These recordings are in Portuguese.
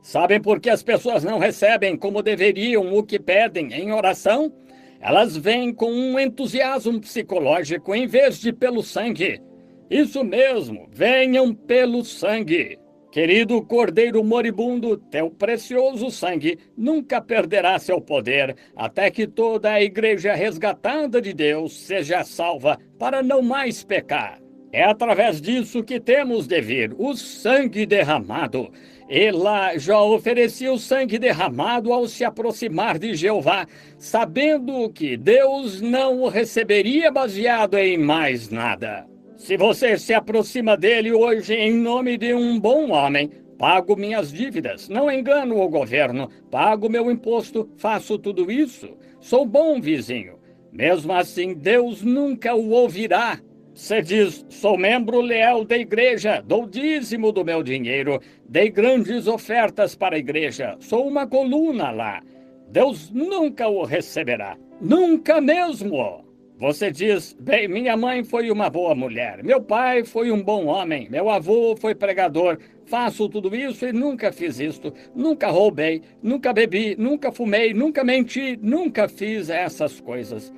Sabem por que as pessoas não recebem como deveriam o que pedem em oração? Elas vêm com um entusiasmo psicológico em vez de pelo sangue. Isso mesmo, venham pelo sangue. Querido Cordeiro moribundo, teu precioso sangue nunca perderá seu poder, até que toda a igreja resgatada de Deus seja salva para não mais pecar. É através disso que temos de vir o sangue derramado. Ela já oferecia o sangue derramado ao se aproximar de Jeová, sabendo que Deus não o receberia baseado em mais nada. Se você se aproxima dele hoje em nome de um bom homem, pago minhas dívidas, não engano o governo, pago meu imposto, faço tudo isso, sou bom vizinho. Mesmo assim, Deus nunca o ouvirá. Você diz, sou membro leal da igreja, dou dízimo do meu dinheiro, dei grandes ofertas para a igreja, sou uma coluna lá. Deus nunca o receberá, nunca mesmo. Você diz, bem, minha mãe foi uma boa mulher, meu pai foi um bom homem, meu avô foi pregador, faço tudo isso e nunca fiz isto, nunca roubei, nunca bebi, nunca fumei, nunca menti, nunca fiz essas coisas.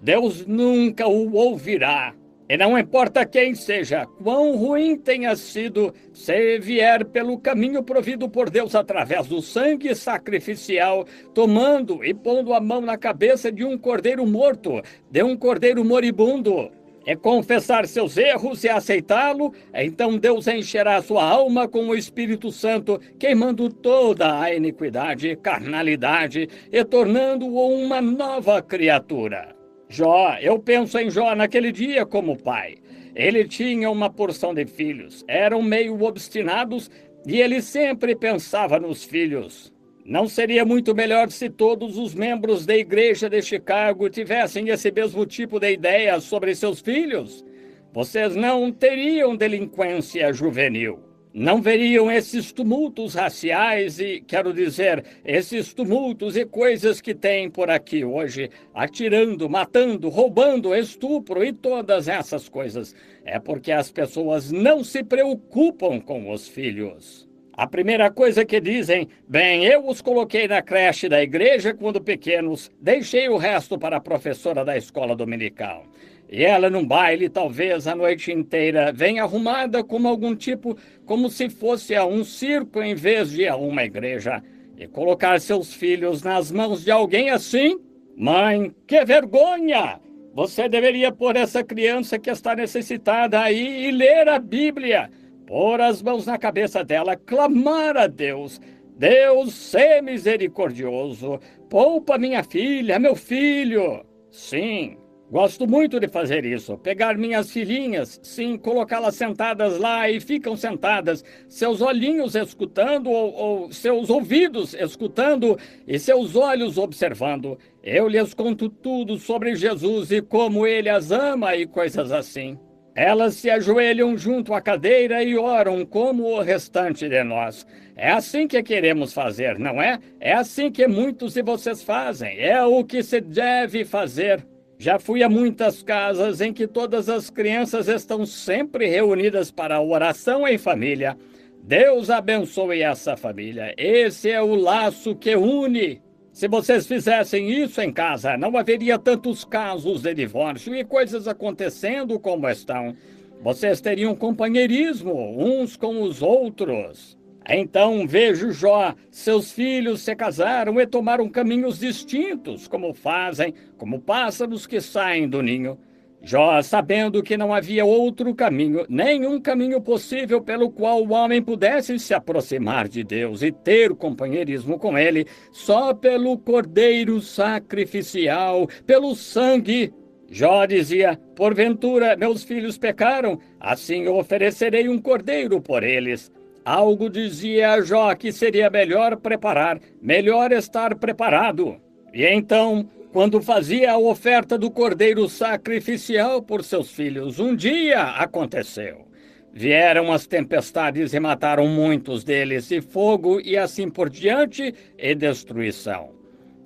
Deus nunca o ouvirá. E não importa quem seja, quão ruim tenha sido, se vier pelo caminho provido por Deus através do sangue sacrificial, tomando e pondo a mão na cabeça de um cordeiro morto, de um cordeiro moribundo, é confessar seus erros e aceitá-lo, então Deus encherá sua alma com o Espírito Santo, queimando toda a iniquidade, carnalidade e tornando-o uma nova criatura. Jó, eu penso em Jó naquele dia como pai. Ele tinha uma porção de filhos, eram meio obstinados e ele sempre pensava nos filhos. Não seria muito melhor se todos os membros da igreja de Chicago tivessem esse mesmo tipo de ideia sobre seus filhos? Vocês não teriam delinquência juvenil. Não veriam esses tumultos raciais e, quero dizer, esses tumultos e coisas que tem por aqui hoje, atirando, matando, roubando, estupro e todas essas coisas. É porque as pessoas não se preocupam com os filhos. A primeira coisa que dizem, bem, eu os coloquei na creche da igreja quando pequenos, deixei o resto para a professora da escola dominical. E ela num baile, talvez a noite inteira, vem arrumada como algum tipo, como se fosse a um circo em vez de a uma igreja. E colocar seus filhos nas mãos de alguém assim? Mãe, que vergonha! Você deveria pôr essa criança que está necessitada aí e ler a Bíblia. Pôr as mãos na cabeça dela, clamar a Deus. Deus, sê misericordioso. Poupa minha filha, meu filho. Sim. Gosto muito de fazer isso, pegar minhas filhinhas, sim, colocá-las sentadas lá e ficam sentadas, seus olhinhos escutando ou seus ouvidos escutando e seus olhos observando. Eu lhes conto tudo sobre Jesus e como ele as ama e coisas assim. Elas se ajoelham junto à cadeira e oram como o restante de nós. É assim que queremos fazer, não é? É assim que muitos de vocês fazem, é o que se deve fazer. Já fui a muitas casas em que todas as crianças estão sempre reunidas para a oração em família. Deus abençoe essa família. Esse é o laço que une. Se vocês fizessem isso em casa, não haveria tantos casos de divórcio e coisas acontecendo como estão. Vocês teriam companheirismo uns com os outros. Então vejo Jó, seus filhos se casaram e tomaram caminhos distintos, como fazem, como pássaros que saem do ninho. Jó, sabendo que não havia outro caminho, nenhum caminho possível pelo qual o homem pudesse se aproximar de Deus e ter companheirismo com ele, só pelo cordeiro sacrificial, pelo sangue. Jó dizia, porventura meus filhos pecaram, assim eu oferecerei um cordeiro por eles. Algo dizia a Jó que seria melhor preparar, melhor estar preparado. E então, quando fazia a oferta do cordeiro sacrificial por seus filhos, um dia aconteceu. Vieram as tempestades e mataram muitos deles, e fogo e assim por diante, e destruição.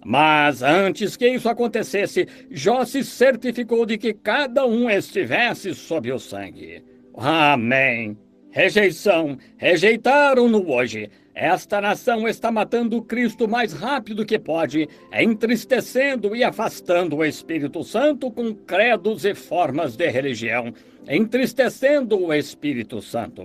Mas antes que isso acontecesse, Jó se certificou de que cada um estivesse sob o sangue. Amém. Rejeição, rejeitaram-no hoje. Esta nação está matando o Cristo mais rápido que pode, entristecendo e afastando o Espírito Santo com credos e formas de religião, entristecendo o Espírito Santo.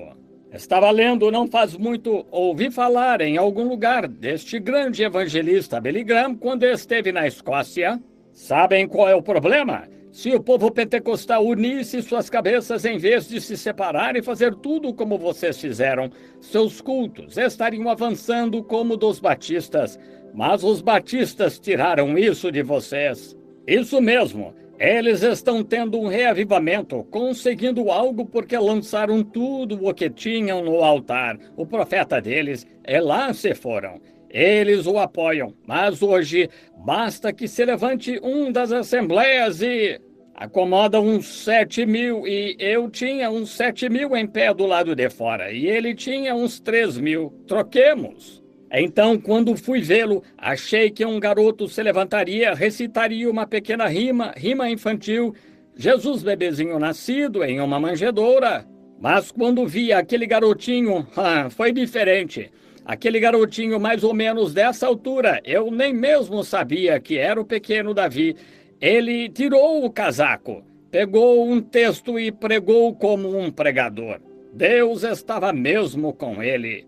Estava lendo não faz muito, ouvi falar em algum lugar deste grande evangelista Billy Graham quando esteve na Escócia. Sabem qual é o problema? Se o povo pentecostal unisse suas cabeças em vez de se separar e fazer tudo como vocês fizeram, seus cultos estariam avançando como dos batistas. Mas os batistas tiraram isso de vocês. Isso mesmo. Eles estão tendo um reavivamento, conseguindo algo porque lançaram tudo o que tinham no altar. O profeta deles, e lá se foram. Eles o apoiam, mas hoje basta que se levante um das assembleias e acomoda uns 7.000, e eu tinha uns 7.000 em pé do lado de fora, e ele tinha uns 3.000. Troquemos. Então, quando fui vê-lo, achei que um garoto se levantaria, recitaria uma pequena rima infantil, Jesus bebezinho nascido em uma manjedoura. Mas quando vi aquele garotinho, foi diferente. Aquele garotinho mais ou menos dessa altura, eu nem mesmo sabia que era o pequeno Davi. Ele tirou o casaco, pegou um texto e pregou como um pregador. Deus estava mesmo com ele.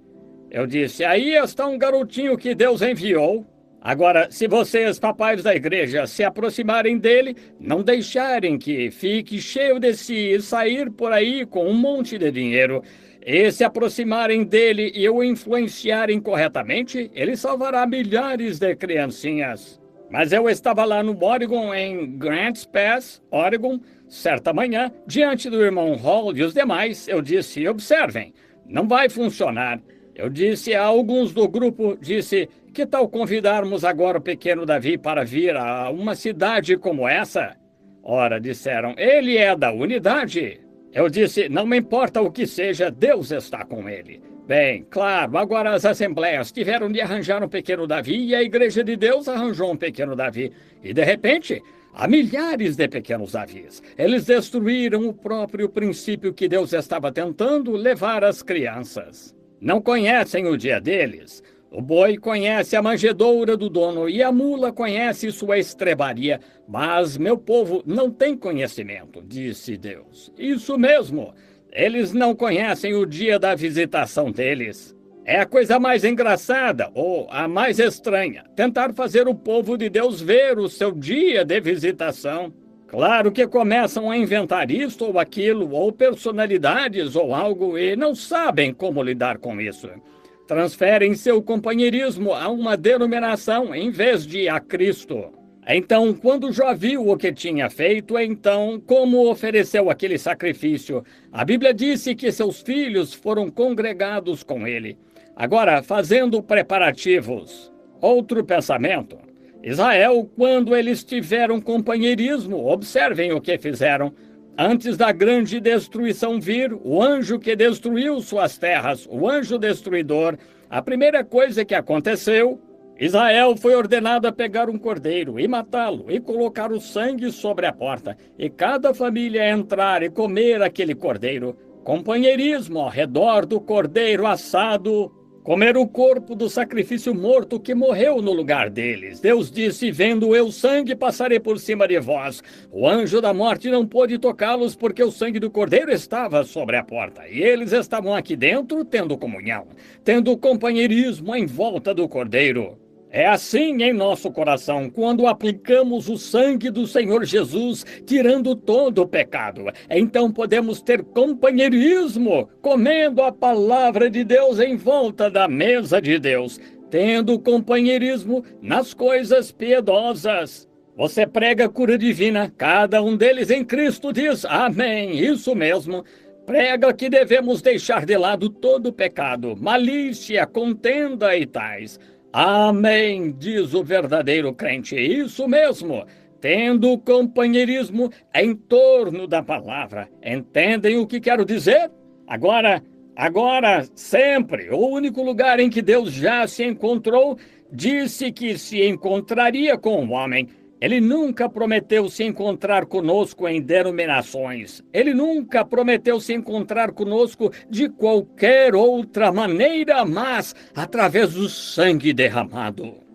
Eu disse, aí está um garotinho que Deus enviou. Agora, se vocês, papais da igreja, se aproximarem dele, não deixarem que fique cheio de si e sair por aí com um monte de dinheiro, e se aproximarem dele e o influenciarem corretamente, ele salvará milhares de criancinhas. Mas eu estava lá no Oregon, em Grants Pass, Oregon, certa manhã, diante do irmão Hall e os demais, eu disse, observem, não vai funcionar. Eu disse a alguns do grupo, que tal convidarmos agora o pequeno Davi para vir a uma cidade como essa? Ora, disseram, ele é da unidade. Eu disse, não me importa o que seja, Deus está com ele. Bem, claro, agora as assembleias tiveram de arranjar um pequeno Davi e a Igreja de Deus arranjou um pequeno Davi. E, de repente, há milhares de pequenos Davis. Eles destruíram o próprio princípio que Deus estava tentando levar às crianças. Não conhecem o dia deles. O boi conhece a manjedoura do dono e a mula conhece sua estrebaria. Mas meu povo não tem conhecimento, disse Deus. Isso mesmo. Eles não conhecem o dia da visitação deles. É a coisa mais engraçada, ou a mais estranha, tentar fazer o povo de Deus ver o seu dia de visitação. Claro que começam a inventar isto ou aquilo, ou personalidades ou algo, e não sabem como lidar com isso. Transferem seu companheirismo a uma denominação em vez de a Cristo. Então, quando já viu o que tinha feito, então, como ofereceu aquele sacrifício? A Bíblia disse que seus filhos foram congregados com ele. Agora, fazendo preparativos. Outro pensamento. Israel, quando eles tiveram companheirismo, observem o que fizeram. Antes da grande destruição vir, o anjo que destruiu suas terras, o anjo destruidor, a primeira coisa que aconteceu, Israel foi ordenado a pegar um cordeiro e matá-lo e colocar o sangue sobre a porta, e cada família entrar e comer aquele cordeiro. Companheirismo ao redor do cordeiro assado, comer o corpo do sacrifício morto que morreu no lugar deles. Deus disse, vendo eu sangue, passarei por cima de vós. O anjo da morte não pôde tocá-los porque o sangue do cordeiro estava sobre a porta. E eles estavam aqui dentro tendo comunhão, tendo companheirismo em volta do cordeiro. É assim em nosso coração, quando aplicamos o sangue do Senhor Jesus, tirando todo o pecado. Então podemos ter companheirismo, comendo a palavra de Deus em volta da mesa de Deus, tendo companheirismo nas coisas piedosas. Você prega cura divina, cada um deles em Cristo diz, amém, isso mesmo. Prega que devemos deixar de lado todo o pecado, malícia, contenda e tais. Amém, diz o verdadeiro crente, isso mesmo, tendo companheirismo em torno da palavra. Entendem o que quero dizer? Agora, sempre, o único lugar em que Deus já se encontrou, disse que se encontraria com o homem. Ele nunca prometeu se encontrar conosco em denominações. Ele nunca prometeu se encontrar conosco de qualquer outra maneira, mas através do sangue derramado.